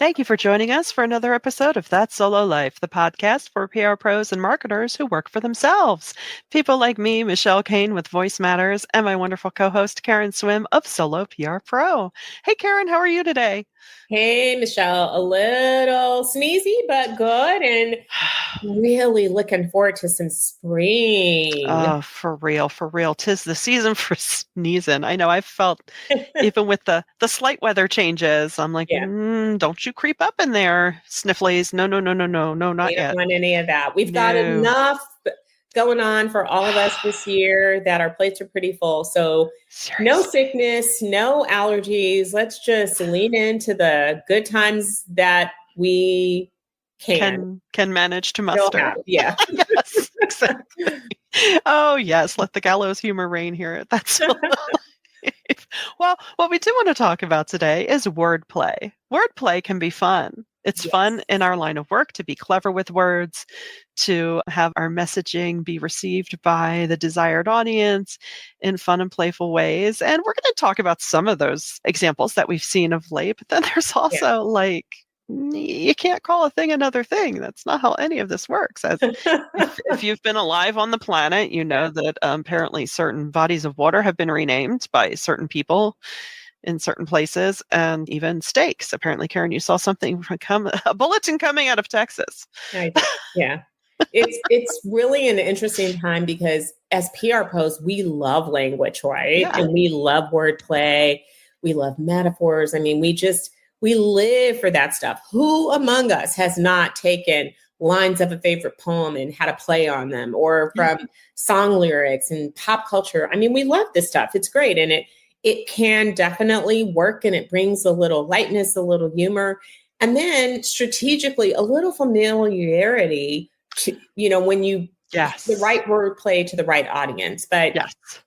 Thank you for joining us for another episode of That Solo Life, the podcast for PR pros and marketers who work for themselves. People like me, Michelle Kane with Voice Matters, and my wonderful co-host Karen Swim of Solo PR Pro. Hey, Karen, how are you today? Hey, Michelle, a little sneezy, but good. And really looking forward to some spring. Oh, for real, for real. 'Tis the season for sneezing. I know I've felt, even with the slight weather changes, I'm like, Yeah. Don't you creep up in there, snifflies. No, not We yet. don't want any of that. We've got No. enough going on for all of us this year that our plates are pretty full. So no Seriously. sickness, no allergies. Let's just lean into the good times that we Can manage to still muster. have. Yeah. Yes, exactly. Oh, yes. Let the gallows humor reign here. That's well, what we do want to talk about today is wordplay. Wordplay can be fun. It's Yes. fun in our line of work to be clever with words, to have our messaging be received by the desired audience in fun and playful ways. And we're going to talk about some of those examples that we've seen of late. But then there's also you can't call a thing another thing. That's not how any of this works. If you've been alive on the planet, you know that apparently certain bodies of water have been renamed by certain people in certain places, and even steaks. Apparently, Karen, you saw something a bulletin coming out of Texas. Yeah. It's really an interesting time because as PR pros, we love language, right? Yeah. And we love wordplay. We love metaphors. I mean, we live for that stuff. Who among us has not taken lines of a favorite poem and had a play on them, or from song lyrics and pop culture? I mean, we love this stuff. It's great. And it can definitely work, and it brings a little lightness, a little humor, and then strategically a little familiarity to, when you the right wordplay to the right audience. But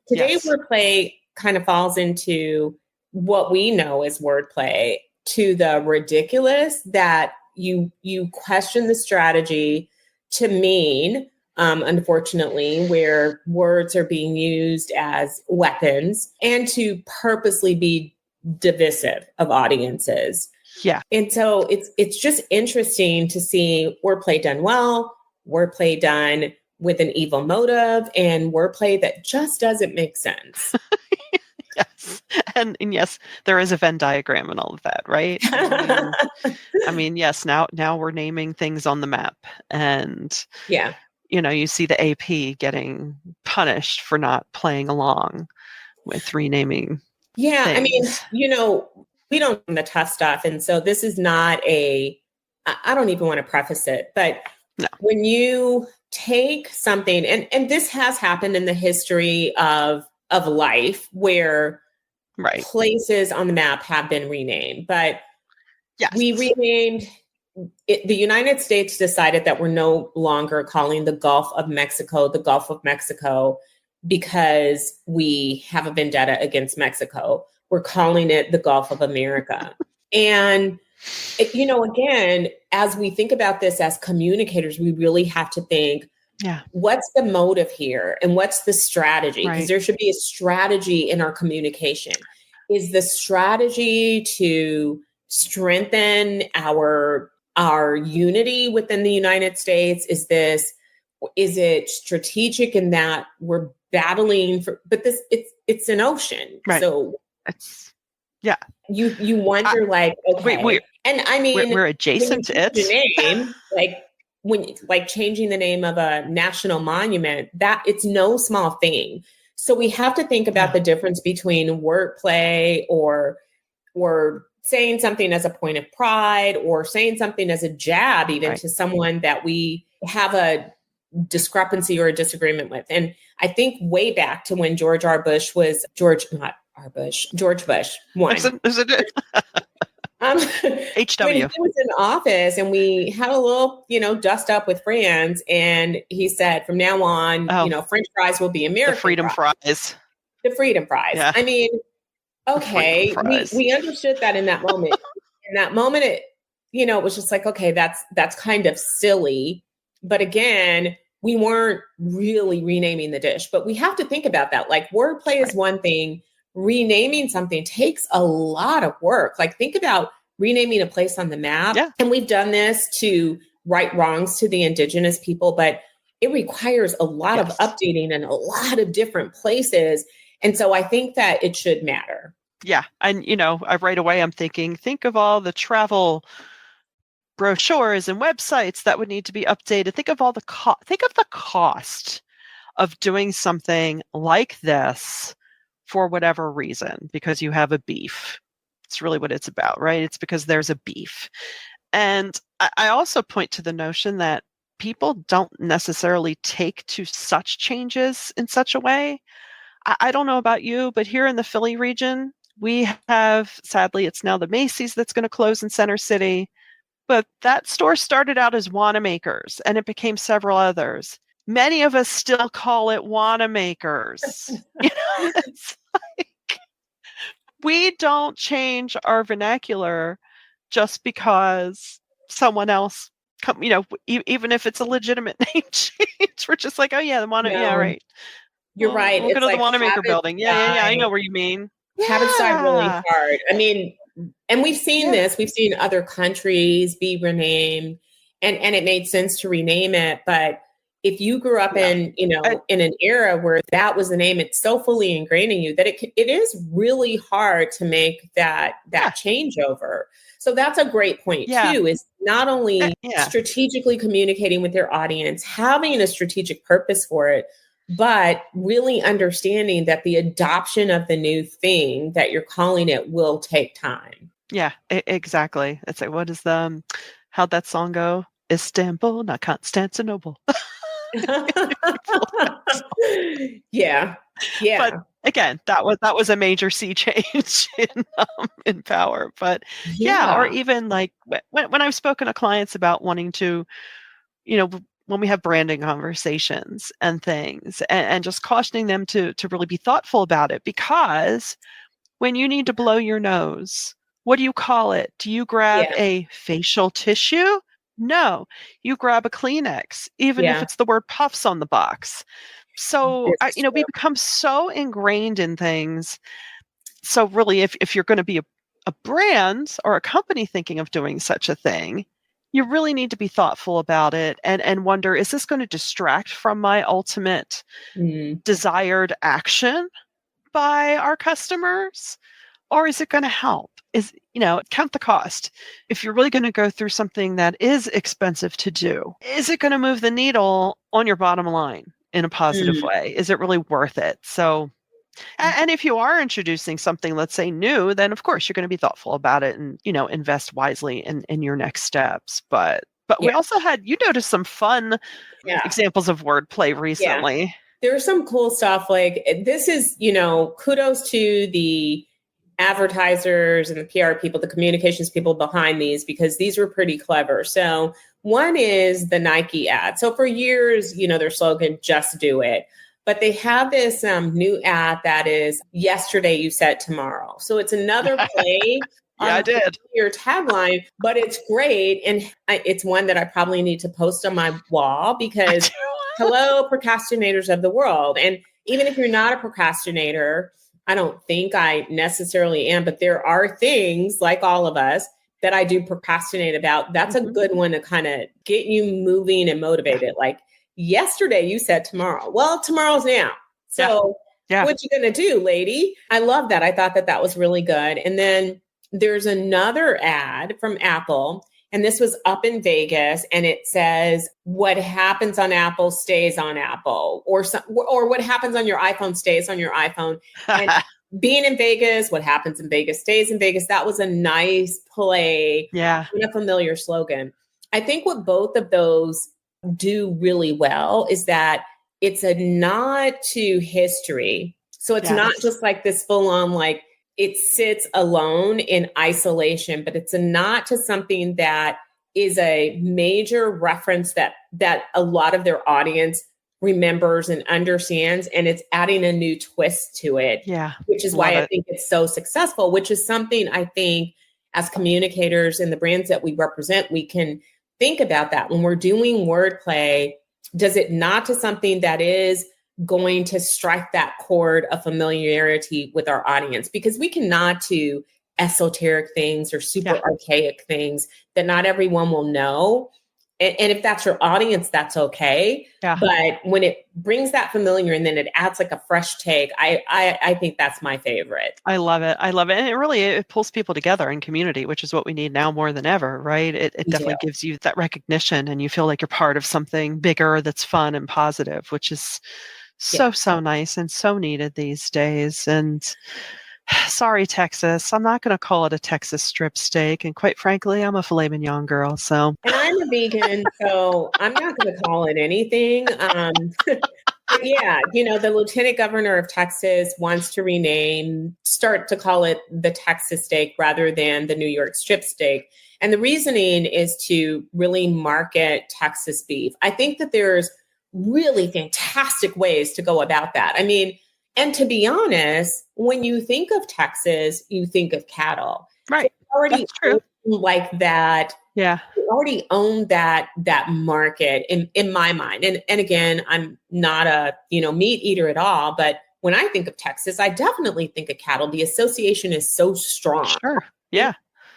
today's wordplay kind of falls into what we know as wordplay, to the ridiculous, that you question the strategy to mean, unfortunately, where words are being used as weapons, and to purposely be divisive of audiences. Yeah. And so it's just interesting to see wordplay done well, wordplay done with an evil motive, and wordplay that just doesn't make sense. Yes. And yes, there is a Venn diagram and all of that, right? I mean, yes, now we're naming things on the map, and you see the AP getting punished for not playing along with renaming. Yeah, things. I mean, we don't do the tough stuff, and so this is not I don't even want to preface it, but when you take something, and this has happened in the history of life, where places on the map have been renamed, but we renamed it. The United States decided that we're no longer calling the Gulf of Mexico the Gulf of Mexico because we have a vendetta against Mexico. We're calling it the Gulf of America. And again, as we think about this as communicators, we really have to think, what's the motive here and what's the strategy? Because there should be a strategy in our communication. Is the strategy to strengthen our unity within the United States? Is it strategic in that we're battling for, but it's an ocean. Right. So you wonder, okay. And I mean, we're adjacent to it. Name, changing the name of a national monument, that it's no small thing. So we have to think about the difference between wordplay or saying something as a point of pride, or saying something as a jab, even to someone that we have a discrepancy or a disagreement with. And I think way back to when George Bush won. HW. When he was in office, and we had a little, dust up with friends, and he said, from now on, French fries will be American. The freedom fries. The freedom fries. Yeah. I mean, okay, we understood that in that moment. In that moment, it was just like, okay, that's kind of silly. But again, we weren't really renaming the dish. But we have to think about that. Like, wordplay is one thing. Renaming something takes a lot of work. Like, think about renaming a place on the map. Yeah. And we've done this to right wrongs to the indigenous people, but it requires a lot of updating in a lot of different places. And so I think that it should matter. Yeah. And, right away I'm thinking, think of all the travel brochures and websites that would need to be updated. Think of all the cost of doing something like this for whatever reason, because you have a beef. It's really what it's about, right? It's because there's a beef. And I also point to the notion that people don't necessarily take to such changes in such a way. I don't know about you, but here in the Philly region, we have, sadly, it's now the Macy's that's going to close in Center City. But that store started out as Wanamaker's, and it became several others. Many of us still call it Wanamaker's. It's like, we don't change our vernacular just because someone else, even if it's a legitimate name change. We're just like, oh yeah, yeah, right. You're right. We'll go to the Wanamaker building. Yeah. I know where you mean. Habits die really hard. I mean, and we've seen this. We've seen other countries be renamed, and it made sense to rename it. But if you grew up in an era where that was the name, it's so fully ingrained in you that it is really hard to make that changeover. So that's a great point too, is not only strategically communicating with your audience, having a strategic purpose for it, but really understanding that the adoption of the new thing that you're calling it will take time. Yeah, exactly. It's like, what is how'd that song go? Istanbul, not Constantinople. Yeah. But again, that was a major sea change in power. But or even like when I've spoken to clients about wanting to, when we have branding conversations and things, and just cautioning them to really be thoughtful about it, because when you need to blow your nose, what do you call it? Do you grab a facial tissue? No, you grab a Kleenex, even if it's the word puffs on the box. So, we become so ingrained in things. So really, if you're going to be a brand or a company thinking of doing such a thing, you really need to be thoughtful about it and wonder, is this going to distract from my ultimate desired action by our customers? Or is it going to help? Count the cost. If you're really going to go through something that is expensive to do, is it going to move the needle on your bottom line in a positive way? Is it really worth it? So, and if you are introducing something, let's say new, then of course you're going to be thoughtful about it and, invest wisely in your next steps. But we also you noticed some fun examples of wordplay recently. Yeah. There's some cool stuff. Like this is, kudos to the advertisers and the PR people, the communications people behind these, because these were pretty clever. So one is the Nike ad. So for years, their slogan, just do it. But they have this new ad that is yesterday you said tomorrow. So it's another play I did. Your tagline, but it's great. And it's one that I probably need to post on my wall, because hello, procrastinators of the world. And even if you're not a procrastinator, I don't think I necessarily am, but there are things, like all of us, that I do procrastinate about. That's a good one to kind of get you moving and motivated. Like yesterday you said tomorrow. Well, tomorrow's now. So what you going to do, lady? I love that. I thought that was really good. And then there's another ad from Apple, and this was up in Vegas, and it says, what happens on Apple stays on Apple, or what happens on your iPhone stays on your iPhone. And being in Vegas, what happens in Vegas stays in Vegas. That was a nice play. Yeah. And a familiar slogan. I think what both of those do really well is that it's a nod to history. So it's not just like this full on, like it sits alone in isolation, but it's a nod to something that is a major reference that a lot of their audience remembers and understands, and it's adding a new twist to it. Yeah. Which is why I think it's so successful, which is something I think as communicators and the brands that we represent, we can think about that when we're doing wordplay. Does it nod to something that is going to strike that chord of familiarity with our audience? Because we can nod to esoteric things or super Yeah. archaic things that not everyone will know. And if that's your audience, that's okay. Yeah. But when it brings that familiar and then it adds like a fresh take, I think that's my favorite. I love it. I love it. And it pulls people together in community, which is what we need now more than ever, right? It We do. definitely gives you that recognition and you feel like you're part of something bigger that's fun and positive, which is so nice and so needed these days. And sorry, Texas, I'm not going to call it a Texas strip steak. And quite frankly, I'm a filet mignon girl. So, And I'm a vegan, so I'm not going to call it anything. But yeah, the lieutenant governor of Texas wants to start to call it the Texas steak rather than the New York strip steak. And the reasoning is to really market Texas beef. I think that there's really fantastic ways to go about that. I mean, and to be honest, when you think of Texas, you think of cattle. right. So already That's true. like that. Yeah. We already own that market in my mind. And again, I'm not a, meat eater at all, but when I think of Texas, I definitely think of cattle. The association is so strong. Sure. Yeah.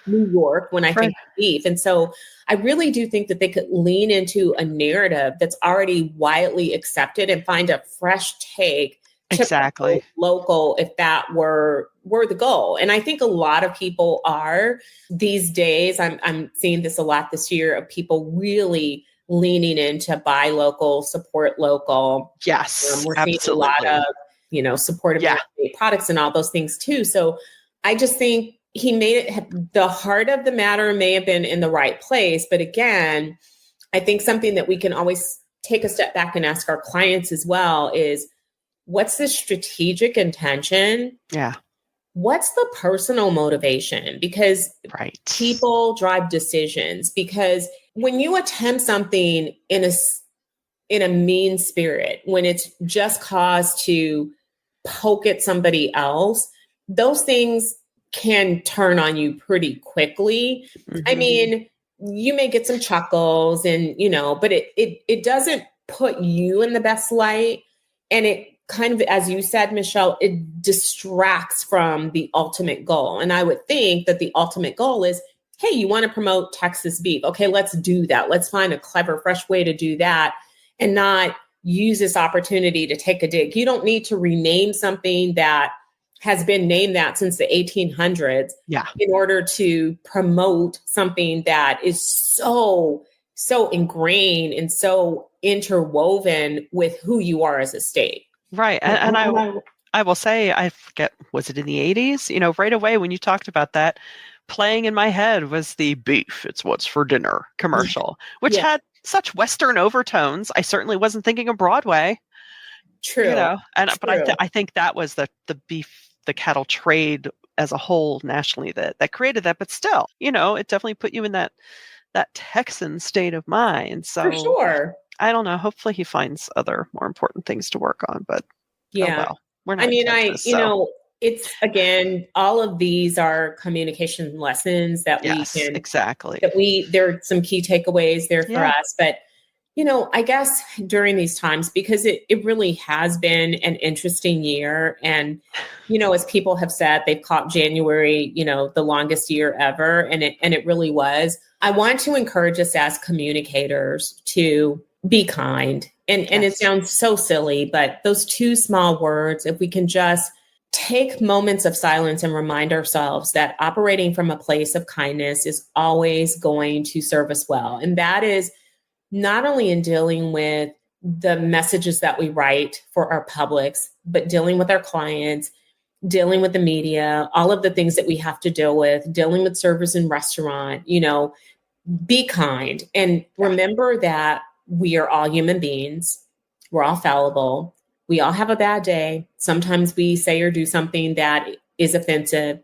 New York when I Right. think of beef. And so I really do think that they could lean into a narrative that's already widely accepted and find a fresh take to Exactly. local if that were the goal. And I think a lot of people are these days. I'm seeing this a lot this year of people really leaning into buy local, support local. Yes. We're absolutely. seeing a lot of support of products and all those things too. So I just think he made it, the heart of the matter may have been in the right place. But again, I think something that we can always take a step back and ask our clients as well is, what's the strategic intention? Yeah. What's the personal motivation? Because Right. people drive decisions. Because when you attempt something in a mean spirit, when it's just cause to poke at somebody else, those things can turn on you pretty quickly. Mm-hmm. I mean, you may get some chuckles and, but it doesn't put you in the best light. And it kind of, as you said, Michelle, it distracts from the ultimate goal. And I would think that the ultimate goal is, hey, you want to promote Texas beef. Okay, let's do that. Let's find a clever, fresh way to do that and not use this opportunity to take a dig. You don't need to rename something that has been named that since the 1800s in order to promote something that is so ingrained and so interwoven with who you are as a state. Right. And I will say, I forget, was it in the 80s? Right away when you talked about that, playing in my head was the beef, it's what's for dinner commercial, which had such Western overtones. I certainly wasn't thinking of Broadway. True. But I think that was the beef, the cattle trade as a whole nationally that created that. But still, it definitely put you in that Texan state of mind. So for sure. I don't know. Hopefully he finds other more important things to work on, but oh well. We're not in Texas, it's again, all of these are communication lessons that we can exactly. There are some key takeaways there for us. But I guess during these times, because it really has been an interesting year. And, as people have said, they've caught January, the longest year ever. And it really was. I want to encourage us as communicators to be kind. And it sounds so silly, but those two small words, if we can just take moments of silence and remind ourselves that operating from a place of kindness is always going to serve us well. And that is not only in dealing with the messages that we write for our publics, but dealing with our clients, dealing with the media, all of the things that we have to deal with, dealing with servers in restaurant, be kind. And remember that we are all human beings. We're all fallible. We all have a bad day. Sometimes we say or do something that is offensive.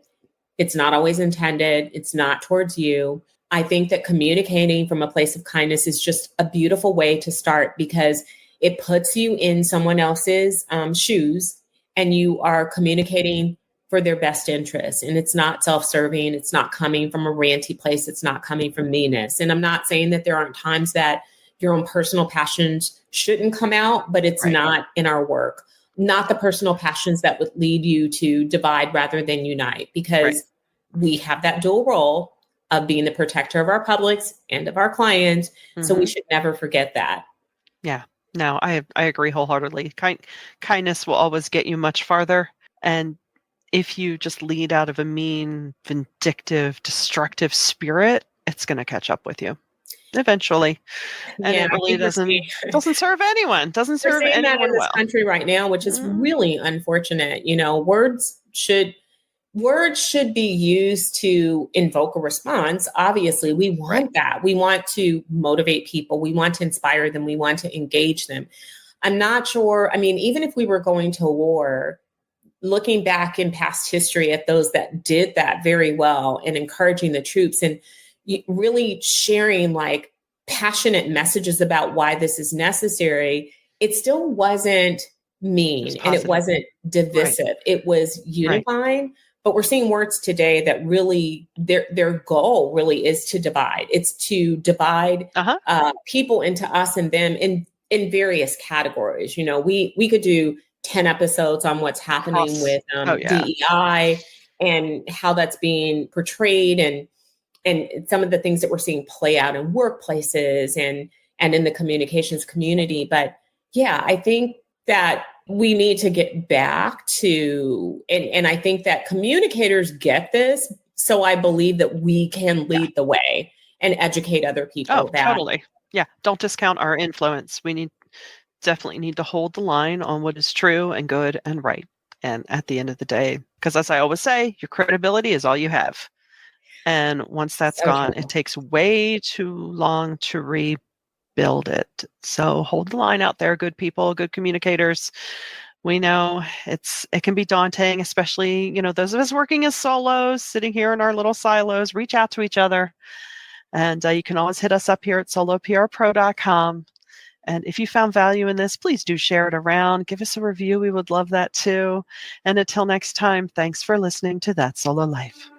It's not always intended. It's not towards you. I think that communicating from a place of kindness is just a beautiful way to start because it puts you in someone else's shoes and you are communicating for their best interest. And it's not self-serving. It's not coming from a ranty place. It's not coming from meanness. And I'm not saying that there aren't times that your own personal passions shouldn't come out, but it's not in our work, not the personal passions that would lead you to divide rather than unite. Because we have that dual role of being the protector of our publics and of our clients. So we should never forget that. Yeah, no, I agree wholeheartedly. Kindness will always get you much farther. And if you just lead out of a mean, vindictive, destructive spirit, it's going to catch up with you eventually. And Yeah, it I really think doesn't serve anyone. Doesn't we're serve seeing that in anyone this well. country right now, which is really unfortunate. You know, words should be used to invoke a response. Obviously, we want that. We want to motivate people. We want to inspire them. We want to engage them. I'm not sure. I mean, even if we were going to war, looking back in past history at those that did that very well and encouraging the troops and really sharing like passionate messages about why this is necessary, it still wasn't mean and it wasn't divisive. It was unifying. But we're seeing words today that really their goal really is to divide. It's to divide people into us and them in various categories. You know, we could do 10 episodes on what's happening with DEI and how that's being portrayed and some of the things that we're seeing play out in workplaces and in the communications community. But yeah, I think that we need to get back to, and I think that communicators get this. So I believe that we can lead the way and educate other people. Totally. Yeah. Don't discount our influence. We definitely need to hold the line on what is true and good and right. And at the end of the day, because as I always say, your credibility is all you have. And once that's gone, it takes way too long to rebuild it. So hold the line out there, good people, good communicators. We know it can be daunting, especially, you know, those of us working as solos, sitting here in our little silos. Reach out to each other. And you can always hit us up here at soloprpro.com. And if you found value in this, please do share it around. Give us a review. We would love that too. And until next time, thanks for listening to That Solo Life.